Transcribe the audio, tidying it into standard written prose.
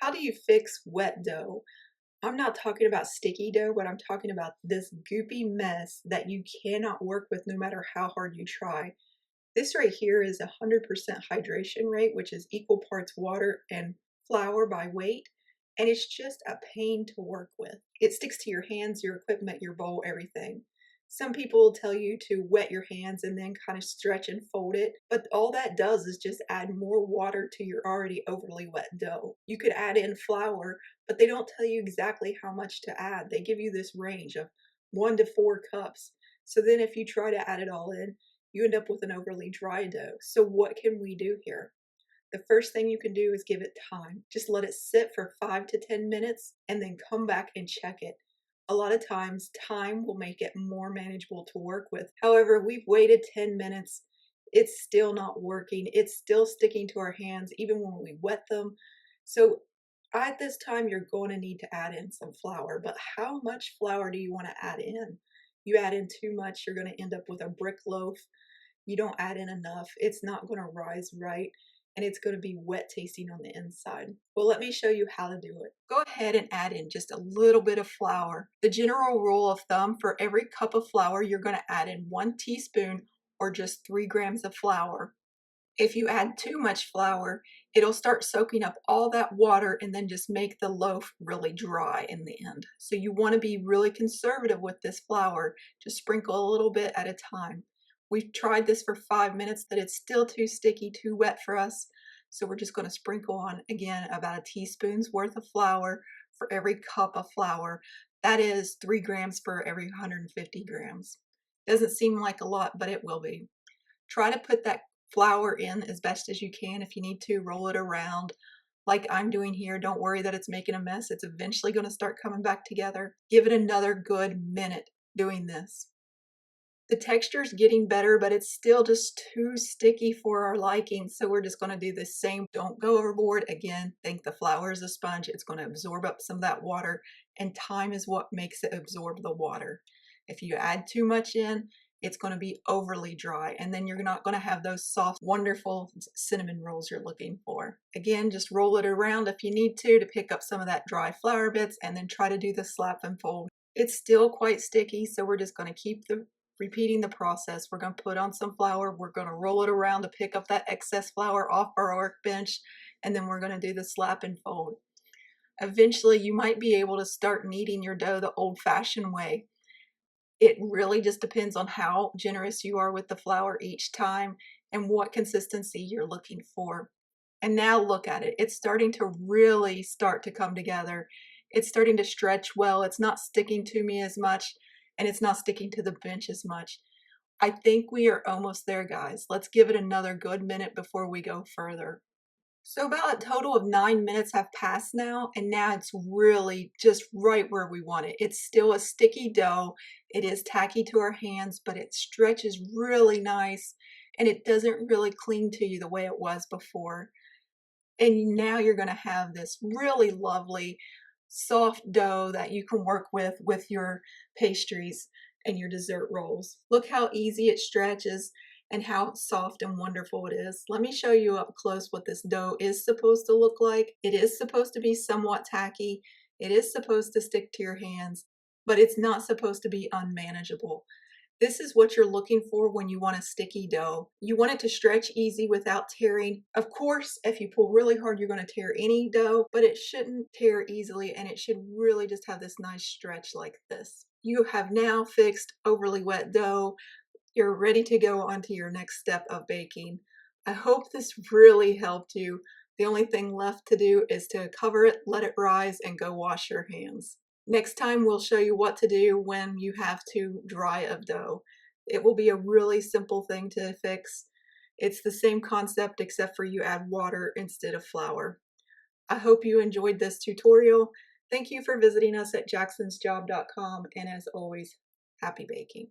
How do you fix wet dough? I'm not talking about sticky dough, but I'm talking about this goopy mess that you cannot work with no matter how hard you try. This right here is 100% hydration rate, which is equal parts water and flour by weight. And it's just a pain to work with. It sticks to your hands, your equipment, your bowl, everything. Some people will tell you to wet your hands and then kind of stretch and fold it, but all that does is just add more water to your already overly wet dough. You could add in flour, but they don't tell you exactly how much to add. They give you this range of 1 to 4 cups. So then if you try to add it all in, you end up with an overly dry dough. So what can we do here? The first thing you can do is give it time. Just let it sit for 5 to 10 minutes and then come back and check it. A lot of times time will make it more manageable to work with. However, we've waited 10 minutes. It's still not working. It's still sticking to our hands even when we wet them. So at this time, you're going to need to add in some flour. But how much flour do you want to add in? You add in too much, you're going to end up with a brick loaf. You don't add in enough, it's not going to rise right, and it's going to be wet tasting on the inside. Well, let me show you how to do it. Go ahead and add in just a little bit of flour. The general rule of thumb, for every cup of flour, you're going to add in 1 teaspoon or just 3 grams of flour. If you add too much flour, it'll start soaking up all that water and then just make the loaf really dry in the end. So you want to be really conservative with this flour. Just sprinkle a little bit at a time. We've tried this for 5 minutes, but it's still too sticky, too wet for us. So we're just going to sprinkle on, again, about a teaspoon's worth of flour for every cup of flour. That is 3 grams for every 150 grams. Doesn't seem like a lot, but it will be. Try to put that flour in as best as you can. If you need to, roll it around like I'm doing here. Don't worry that it's making a mess. It's eventually going to start coming back together. Give it another good minute doing this. The texture is getting better, but it's still just too sticky for our liking. So we're just going to do the same. Don't go overboard. Again, think the flour is a sponge. It's going to absorb up some of that water, and time is what makes it absorb the water. If you add too much in, it's going to be overly dry, and then you're not going to have those soft, wonderful cinnamon rolls you're looking for. Again, just roll it around if you need to pick up some of that dry flour bits, and then try to do the slap and fold. It's still quite sticky, so we're just going to keep repeating the process. We're going to put on some flour. We're going to roll it around to pick up that excess flour off our workbench, and then we're going to do the slap and fold. Eventually, you might be able to start kneading your dough the old-fashioned way. It really just depends on how generous you are with the flour each time and what consistency you're looking for. And now look at it. It's starting to really start to come together. It's starting to stretch well. It's not sticking to me as much, and it's not sticking to the bench as much. I think we are almost there, guys. Let's give it another good minute before we go further. So about a total of 9 minutes have passed now, and now it's really just right where we want it. It's still a sticky dough. It is tacky to our hands, but it stretches really nice, and it doesn't really cling to you the way it was before. And now you're going to have this really lovely, soft dough that you can work with your pastries and your dessert rolls. Look how easy it stretches and how soft and wonderful it is. Let me show you up close what this dough is supposed to look like. It is supposed to be somewhat tacky. It is supposed to stick to your hands, but it's not supposed to be unmanageable. This is what you're looking for when you want a sticky dough. You want it to stretch easy without tearing. Of course, if you pull really hard, you're going to tear any dough, but it shouldn't tear easily, and it should really just have this nice stretch like this. You have now fixed overly wet dough. You're ready to go on to your next step of baking. I hope this really helped you. The only thing left to do is to cover it, let it rise, and go wash your hands. Next time we'll show you what to do when you have to dry a dough. It will be a really simple thing to fix. It's the same concept except for you add water instead of flour. I hope you enjoyed this tutorial. Thank you for visiting us at jacksonsjob.com, and as always, happy baking.